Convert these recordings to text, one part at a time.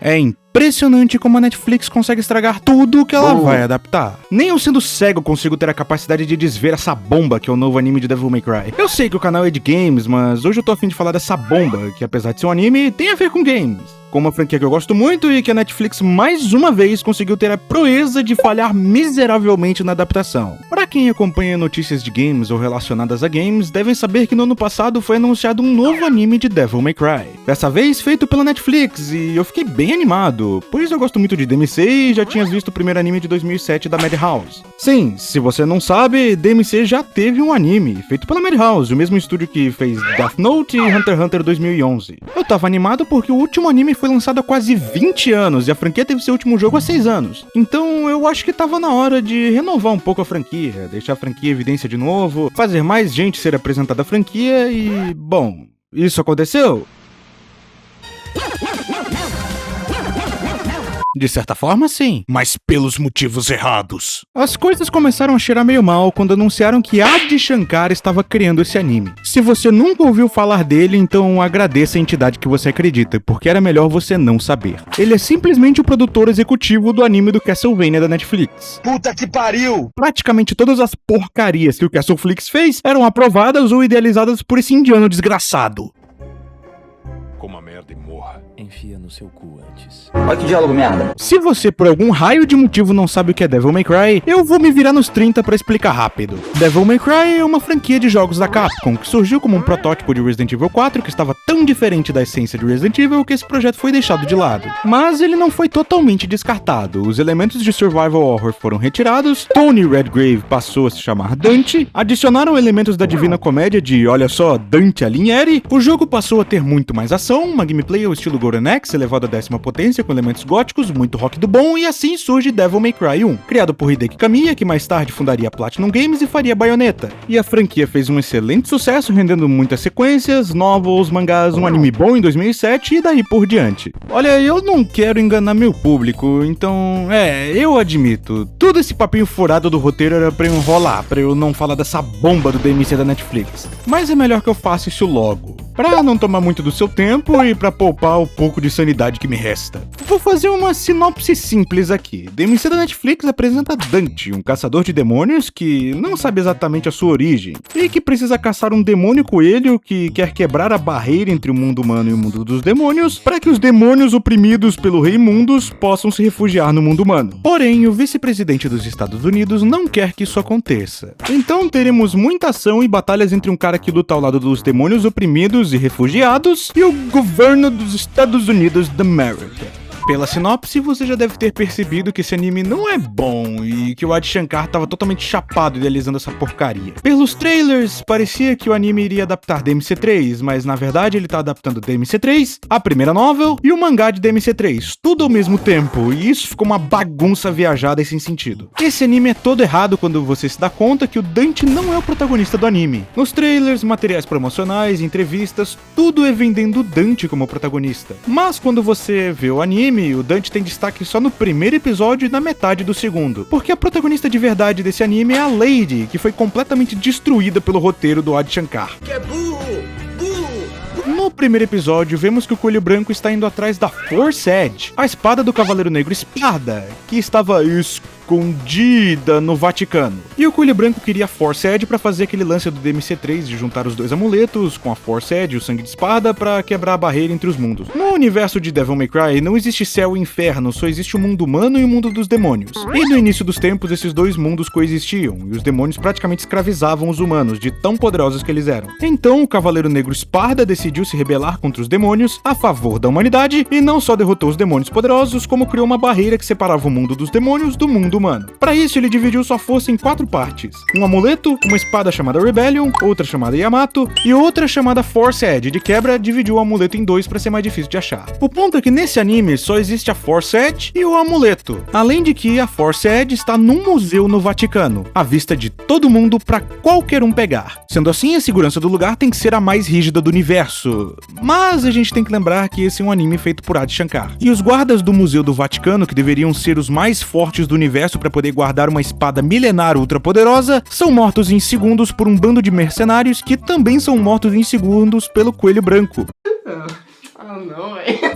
É impressionante como a Netflix consegue estragar tudo que ela vai adaptar. Nem eu sendo cego consigo ter a capacidade de desver essa bomba que é o novo anime de Devil May Cry. Eu sei que o canal é de games, mas hoje eu tô a fim de falar dessa bomba, que apesar de ser um anime, tem a ver com games. Com uma franquia que eu gosto muito e que a Netflix mais uma vez conseguiu ter a proeza de falhar miseravelmente na adaptação. Para quem acompanha notícias de games ou relacionadas a games, devem saber que no ano passado foi anunciado um novo anime de Devil May Cry. Dessa vez feito pela Netflix, e eu fiquei bem animado, pois eu gosto muito de DMC e já tinha visto o primeiro anime de 2007 da Madhouse. Sim, se você não sabe, DMC já teve um anime, feito pela Madhouse, o mesmo estúdio que fez Death Note e Hunter x Hunter 2011. Eu tava animado porque o último anime foi lançado há quase 20 anos e a franquia teve seu último jogo há 6 anos. Então eu acho que tava na hora de renovar um pouco a franquia, deixar a franquia em evidência de novo, fazer mais gente ser apresentada à franquia e... bom, isso aconteceu? De certa forma, sim. Mas pelos motivos errados. As coisas começaram a cheirar meio mal quando anunciaram que Adi Shankar estava criando esse anime. Se você nunca ouviu falar dele, então agradeça a entidade que você acredita, porque era melhor você não saber. Ele é simplesmente o produtor executivo do anime do Castlevania da Netflix. Puta que pariu! Praticamente todas as porcarias que o Castleflix fez eram aprovadas ou idealizadas por esse indiano desgraçado. Coma merda e morra. Enfia no seu cu antes. Olha que diálogo merda. Se você por algum raio de motivo não sabe o que é Devil May Cry, eu vou me virar nos 30 pra explicar rápido. Devil May Cry é uma franquia de jogos da Capcom que surgiu como um protótipo de Resident Evil 4 que estava tão diferente da essência de Resident Evil que esse projeto foi deixado de lado. Mas ele não foi totalmente descartado. Os elementos de survival horror foram retirados, Tony Redgrave passou a se chamar Dante, adicionaram elementos da Divina Comédia de, olha só, Dante Alighieri, o jogo passou a ter muito mais ação, uma gameplay ao estilo Golden Axe elevado à 10ª potência com elementos góticos, muito rock do bom, e assim surge Devil May Cry 1, criado por Hideki Kamiya, que mais tarde fundaria a Platinum Games e faria Bayonetta. E a franquia fez um excelente sucesso, rendendo muitas sequências, novels, mangás, um anime bom em 2007 e daí por diante. Olha, eu não quero enganar meu público, então, eu admito, todo esse papinho furado do roteiro era pra eu enrolar, pra eu não falar dessa bomba do DMC da Netflix. Mas é melhor que eu faça isso logo, pra não tomar muito do seu tempo e pra poupar o pouco de sanidade que me resta. Vou fazer uma sinopse simples aqui. DMC da Netflix apresenta Dante, um caçador de demônios que não sabe exatamente a sua origem e que precisa caçar um demônio coelho que quer quebrar a barreira entre o mundo humano e o mundo dos demônios para que os demônios oprimidos pelo Rei Mundus possam se refugiar no mundo humano. Porém, o vice-presidente dos Estados Unidos não quer que isso aconteça. Então teremos muita ação e batalhas entre um cara que luta ao lado dos demônios oprimidos e refugiados e o governo dos Estados Unidos da América. Pela sinopse, você já deve ter percebido que esse anime não é bom e que o Adi Shankar tava totalmente chapado idealizando essa porcaria. Pelos trailers, parecia que o anime iria adaptar DMC3, mas na verdade ele tá adaptando DMC3, a primeira novel e o mangá de DMC3, tudo ao mesmo tempo, e isso ficou uma bagunça viajada e sem sentido. Esse anime é todo errado quando você se dá conta que o Dante não é o protagonista do anime. Nos trailers, materiais promocionais, entrevistas, tudo é vendendo o Dante como protagonista. Mas quando você vê o anime, o Dante tem destaque só no primeiro episódio e na metade do segundo, porque a protagonista de verdade desse anime é a Lady, que foi completamente destruída pelo roteiro do Adi Shankar. Que é burro! No primeiro episódio, vemos que o Coelho Branco está indo atrás da Force Edge, a espada do Cavaleiro Negro Espada, que estava escondida no Vaticano. E o Coelho Branco queria a Force Edge para fazer aquele lance do DMC3 de juntar os dois amuletos com a Force Edge e o Sangue de Espada para quebrar a barreira entre os mundos. No universo de Devil May Cry não existe céu e inferno, só existe o mundo humano e o mundo dos demônios. E no início dos tempos esses dois mundos coexistiam e os demônios praticamente escravizavam os humanos, de tão poderosos que eles eram. Então o Cavaleiro Negro Espada decidiu se rebelar contra os demônios a favor da humanidade e não só derrotou os demônios poderosos, como criou uma barreira que separava o mundo dos demônios do mundo humano. Para isso ele dividiu sua força em 4 partes: um amuleto, uma espada chamada Rebellion, outra chamada Yamato e outra chamada Force Edge. De quebra, dividiu o amuleto em 2 para ser mais difícil de achar. O ponto é que nesse anime só existe a Force Edge e o amuleto, além de que a Force Edge está num museu no Vaticano, à vista de todo mundo para qualquer um pegar. Sendo assim, a segurança do lugar tem que ser a mais rígida do universo. Mas a gente tem que lembrar que esse é um anime feito por Adi Shankar. E os guardas do Museu do Vaticano, que deveriam ser os mais fortes do universo para poder guardar uma espada milenar ultrapoderosa, são mortos em segundos por um bando de mercenários que também são mortos em segundos pelo Coelho Branco.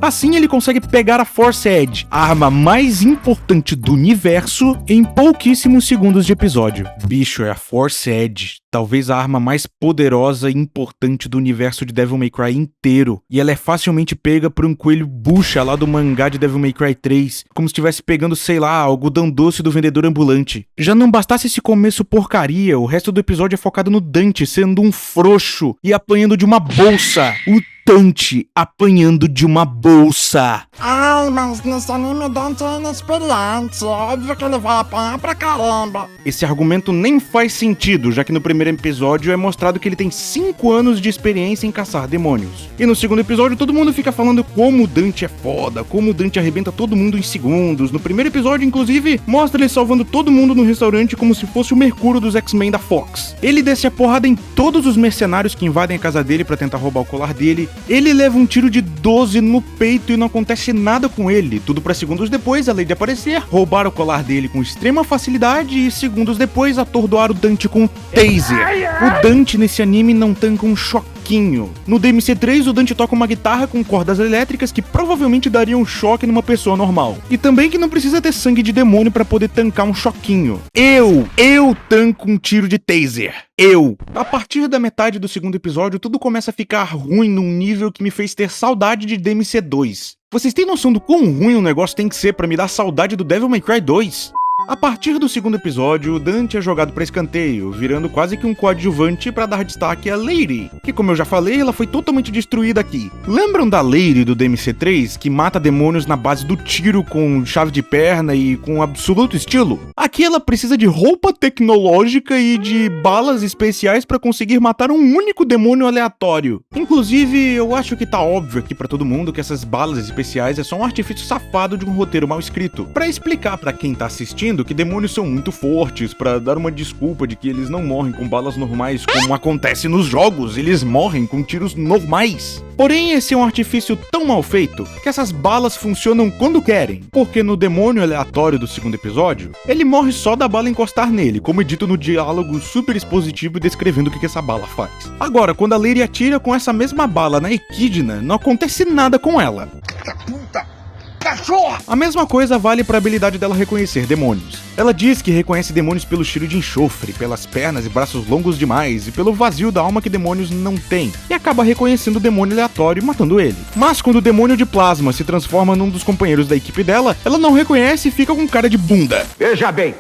Assim ele consegue pegar a Force Edge, a arma mais importante do universo, em pouquíssimos segundos de episódio. Bicho, é a Force Edge, talvez a arma mais poderosa e importante do universo de Devil May Cry inteiro. E ela é facilmente pega por um coelho bucha lá do mangá de Devil May Cry 3, como se estivesse pegando, sei lá, algodão doce do vendedor ambulante. Já não bastasse esse começo porcaria, o resto do episódio é focado no Dante sendo um frouxo e apanhando de uma bolsa. O Dante apanhando de uma bolsa. Ai, mas nesse anime o Dante é inexperiente, óbvio que ele vai apanhar pra caramba. Esse argumento nem faz sentido, já que no primeiro episódio é mostrado que ele tem 5 anos de experiência em caçar demônios. E no segundo episódio todo mundo fica falando como o Dante é foda, como o Dante arrebenta todo mundo em segundos. No primeiro episódio, inclusive, mostra ele salvando todo mundo no restaurante como se fosse o Mercúrio dos X-Men da Fox. Ele desce a porrada em todos os mercenários que invadem a casa dele pra tentar roubar o colar dele. Ele leva um tiro de 12 no peito e não acontece nada com ele. Tudo pra segundos depois a Lady aparecer, roubar o colar dele com extrema facilidade e segundos depois atordoar o Dante com um taser. O Dante nesse anime não tanca um choquinho. No DMC3 o Dante toca uma guitarra com cordas elétricas que provavelmente dariam um choque numa pessoa normal. E também que não precisa ter sangue de demônio pra poder tancar um choquinho. Eu tanco um tiro de taser. A partir da metade do segundo episódio, tudo começa a ficar ruim num nível que me fez ter saudade de DMC2. Vocês têm noção do quão ruim um negócio tem que ser pra me dar saudade do Devil May Cry 2? A partir do segundo episódio, o Dante é jogado para escanteio, virando quase que um coadjuvante para dar destaque a Lady, que como eu já falei, ela foi totalmente destruída aqui. Lembram da Lady do DMC3, que mata demônios na base do tiro com chave de perna e com absoluto estilo? Aqui ela precisa de roupa tecnológica e de balas especiais para conseguir matar um único demônio aleatório. Inclusive, eu acho que tá óbvio aqui para todo mundo que essas balas especiais é só um artifício safado de um roteiro mal escrito, para explicar para quem tá assistindo que demônios são muito fortes, pra dar uma desculpa de que eles não morrem com balas normais como acontece nos jogos, eles morrem com tiros normais. Porém, esse é um artifício tão mal feito que essas balas funcionam quando querem, porque no demônio aleatório do segundo episódio, ele morre só da bala encostar nele, como é dito no diálogo super expositivo descrevendo o que essa bala faz. Agora, quando a Lady atira com essa mesma bala na Equidna, não acontece nada com ela. A mesma coisa vale para a habilidade dela reconhecer demônios. Ela diz que reconhece demônios pelo cheiro de enxofre, pelas pernas e braços longos demais e pelo vazio da alma que demônios não têm, e acaba reconhecendo o demônio aleatório e matando ele. Mas quando o demônio de plasma se transforma num dos companheiros da equipe dela, ela não reconhece e fica com cara de bunda. Veja bem,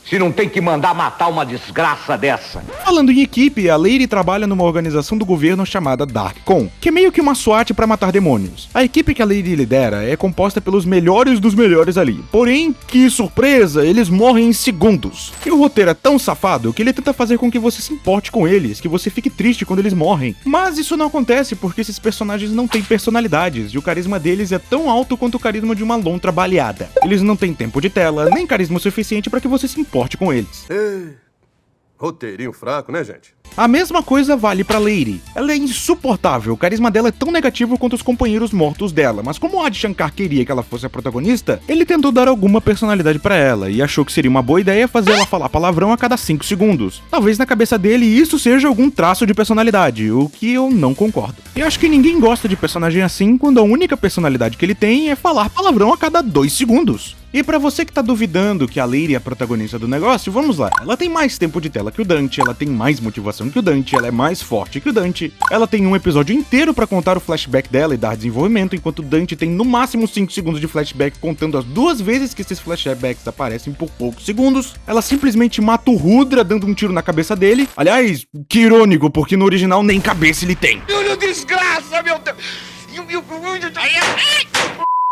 se não tem que mandar matar uma desgraça dessa. Falando em equipe, a Lady trabalha numa organização do governo chamada DARKCON, que é meio que uma SWAT pra matar demônios. A equipe que a Lady lidera é composta pelos melhores dos melhores ali. Porém, que surpresa, eles morrem em segundos. E o roteiro é tão safado que ele tenta fazer com que você se importe com eles, que você fique triste quando eles morrem. Mas isso não acontece porque esses personagens não têm personalidades, e o carisma deles é tão alto quanto o carisma de uma lontra baleada. Eles não têm tempo de tela, nem carisma suficiente pra que você se importe com eles. Roteirinho fraco, né, gente? A mesma coisa vale pra Lady. Ela é insuportável, o carisma dela é tão negativo quanto os companheiros mortos dela, mas como o Adi Shankar queria que ela fosse a protagonista, ele tentou dar alguma personalidade pra ela, e achou que seria uma boa ideia fazer ela falar palavrão a cada 5 segundos. Talvez na cabeça dele isso seja algum traço de personalidade, o que eu não concordo. E acho que ninguém gosta de personagem assim quando a única personalidade que ele tem é falar palavrão a cada 2 segundos. E pra você que tá duvidando que a Lady é a protagonista do negócio, vamos lá. Ela tem mais tempo de tela que o Dante, ela tem mais motivação que o Dante, ela é mais forte que o Dante, ela tem um episódio inteiro pra contar o flashback dela e dar desenvolvimento, enquanto o Dante tem no máximo 5 segundos de flashback, contando as 2 vezes que esses flashbacks aparecem por poucos segundos. Ela simplesmente mata o Rudra dando um tiro na cabeça dele. Aliás, que irônico, porque no original nem cabeça ele tem. Desgraça, meu Deus!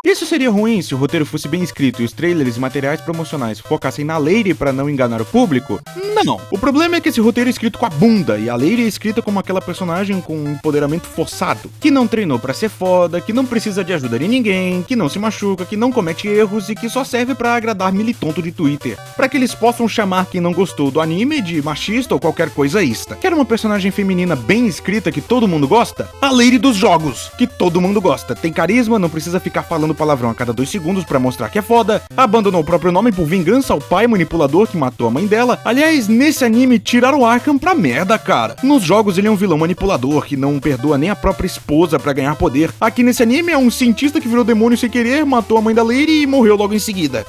Isso seria ruim se o roteiro fosse bem escrito e os trailers e materiais promocionais focassem na Lady pra não enganar o público? Não. O problema é que esse roteiro é escrito com a bunda e a Lady é escrita como aquela personagem com um empoderamento forçado, que não treinou pra ser foda, que não precisa de ajuda de ninguém, que não se machuca, que não comete erros e que só serve pra agradar militonto de Twitter, pra que eles possam chamar quem não gostou do anime de machista ou qualquer coisa ista. Quer uma personagem feminina bem escrita que todo mundo gosta? A Lady dos jogos, que todo mundo gosta. Tem carisma, não precisa ficar falando falando palavrão a cada 2 segundos pra mostrar que é foda, abandonou o próprio nome por vingança ao pai manipulador que matou a mãe dela. Aliás, nesse anime tiraram o Arkham pra merda, cara. Nos jogos ele é um vilão manipulador que não perdoa nem a própria esposa pra ganhar poder. Aqui nesse anime é um cientista que virou demônio sem querer, matou a mãe da Lady e morreu logo em seguida.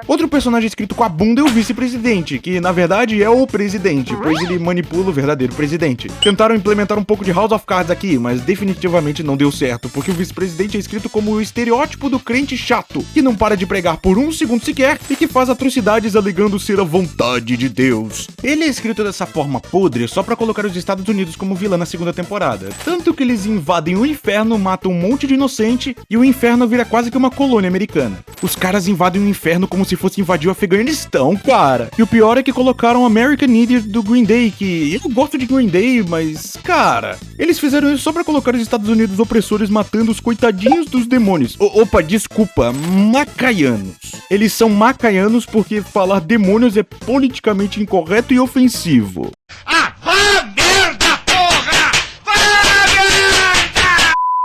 Outro personagem escrito com a bunda é o vice-presidente, que na verdade é o presidente, pois ele manipula o verdadeiro presidente. Tentaram implementar um pouco de House of Cards aqui, mas definitivamente não deu certo, porque o vice-presidente é escrito como o estereótipo do crente chato, que não para de pregar por 1 segundo sequer e que faz atrocidades alegando ser a vontade de Deus. Ele é escrito dessa forma podre só pra colocar os Estados Unidos como vilã na segunda temporada, tanto que eles invadem o inferno, matam um monte de inocente e o inferno vira quase que uma colônia americana. Os caras invadem o inferno como se fosse invadir o Afeganistão, cara. E o pior é que colocaram American Idiot do Green Day, que eu gosto de Green Day, mas, cara, eles fizeram isso só pra colocar os Estados Unidos opressores matando os coitadinhos dos demônios. Opa, desculpa, macaianos. Eles são macaianos porque falar demônios é politicamente incorreto e ofensivo.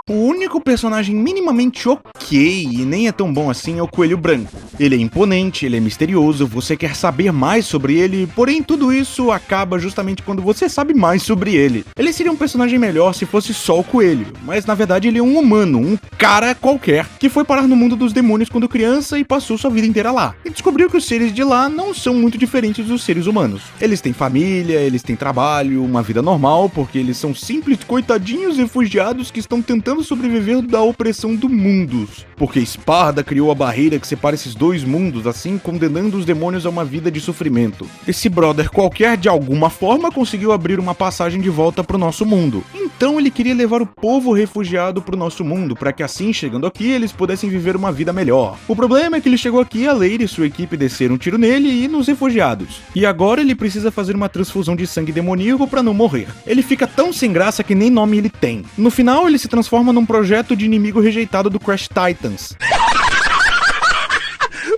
O único personagem minimamente ok e nem é tão bom assim é o Coelho Branco. Ele é imponente, ele é misterioso, você quer saber mais sobre ele, porém tudo isso acaba justamente quando você sabe mais sobre ele. Ele seria um personagem melhor se fosse só o coelho, mas na verdade ele é um humano, um cara qualquer, que foi parar no mundo dos demônios quando criança e passou sua vida inteira lá. E descobriu que os seres de lá não são muito diferentes dos seres humanos. Eles têm família, eles têm trabalho, uma vida normal, porque eles são simples coitadinhos refugiados que estão tentando sobreviver da opressão do Mundus, porque Esparda criou a barreira que separa esses dois mundos, assim condenando os demônios a uma vida de sofrimento. Esse brother qualquer, de alguma forma, conseguiu abrir uma passagem de volta pro nosso mundo. Então ele queria levar o povo refugiado pro nosso mundo, para que assim, chegando aqui, eles pudessem viver uma vida melhor. O problema é que ele chegou aqui, a Lady e sua equipe desceram um tiro nele e nos refugiados. E agora ele precisa fazer uma transfusão de sangue demoníaco para não morrer. Ele fica tão sem graça que nem nome ele tem. No final, ele se transforma num projeto de inimigo rejeitado do Crash Titans.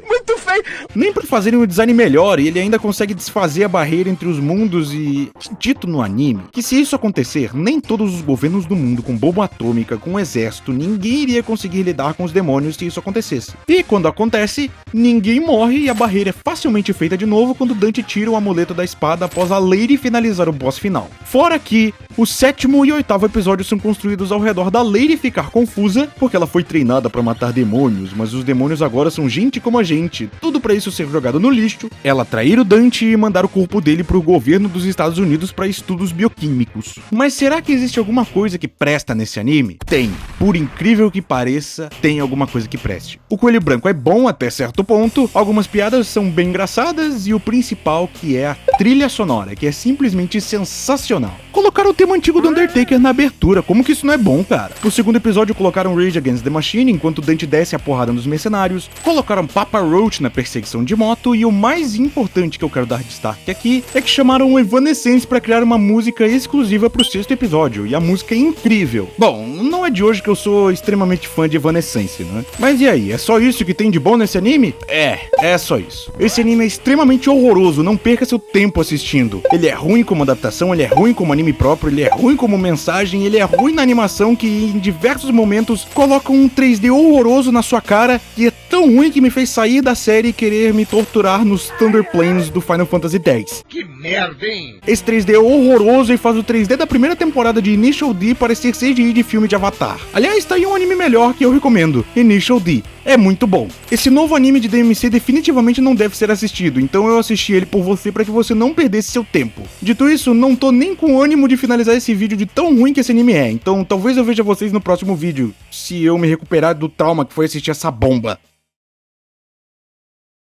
Muito feio! Nem pra fazerem um design melhor, ele ainda consegue desfazer a barreira entre os mundos e... dito no anime, que se isso acontecer, nem todos os governos do mundo com bomba atômica, com exército, ninguém iria conseguir lidar com os demônios se isso acontecesse. E quando acontece, ninguém morre e a barreira é facilmente feita de novo quando Dante tira o amuleto da espada após a Lady finalizar o boss final. Fora que o 7º e 8º episódios são construídos ao redor da Lady ficar confusa, porque ela foi treinada pra matar demônios, mas os demônios agora são gente como a gente, tudo pra isso ser jogado no lixo, ela trair o Dante e mandar o corpo dele pro governo dos Estados Unidos pra estudos bioquímicos. Mas será que existe alguma coisa que presta nesse anime? Tem. Por incrível que pareça, tem alguma coisa que preste. O Coelho Branco é bom até certo ponto, algumas piadas são bem engraçadas e o principal que é a trilha sonora, que é simplesmente sensacional. Colocaram o tema antigo do Undertaker na abertura, como que isso não é bom, cara? No segundo episódio colocaram Rage Against the Machine enquanto Dante desce a porrada nos mercenários, colocaram Papa Roach na perseguição de moto e o mais importante que eu quero dar destaque aqui é que chamaram o Evanescence pra criar uma música exclusiva pro 6º episódio, e a música é incrível. Bom, não é de hoje que eu sou extremamente fã de Evanescence, né? Mas e aí, é só isso que tem de bom nesse anime? É só isso. Esse anime é extremamente horroroso, não perca seu tempo assistindo. Ele é ruim como adaptação, ele é ruim como anime próprio, ele é ruim como mensagem, ele é ruim na animação que em diversos momentos colocam um 3D horroroso na sua cara e é tão ruim que me fez sair da série e querer me torturar nos Thunder Plains do Final Fantasy X. Que merda, hein? Esse 3D é horroroso e faz o 3D da primeira temporada de Initial D parecer CGI de filme de Avatar. Aliás, tá aí um anime melhor que eu recomendo, Initial D. É muito bom. Esse novo anime de DMC definitivamente não deve ser assistido, então eu assisti ele por você para que você não perdesse seu tempo. Dito isso, não tô nem com ânimo de finalizar esse vídeo de tão ruim que esse anime é, então talvez eu veja vocês no próximo vídeo, se eu me recuperar do trauma que foi assistir essa bomba.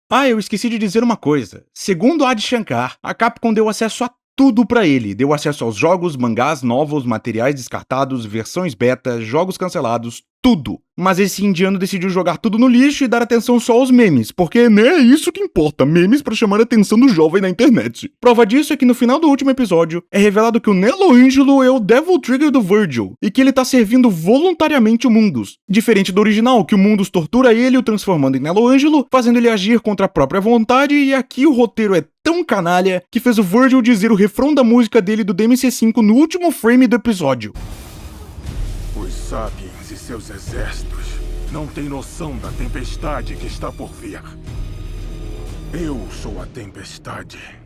Ah, eu esqueci de dizer uma coisa. Segundo Adi Shankar, a Capcom deu acesso a tudo pra ele. Deu acesso aos jogos, mangás novos, materiais descartados, versões beta, jogos cancelados, tudo. Mas esse indiano decidiu jogar tudo no lixo e dar atenção só aos memes, porque é isso que importa, memes pra chamar a atenção do jovem na internet. Prova disso é que no final do último episódio, é revelado que o Nelo Ângelo é o Devil Trigger do Virgil, e que ele tá servindo voluntariamente o Mundus. Diferente do original, que o Mundus tortura ele, o transformando em Nelo Ângelo, fazendo ele agir contra a própria vontade, e aqui o roteiro é tão canalha que fez o Virgil dizer o refrão da música dele do DMC5 no último frame do episódio. Os Sapiens e seus exércitos não têm noção da tempestade que está por vir. Eu sou a tempestade.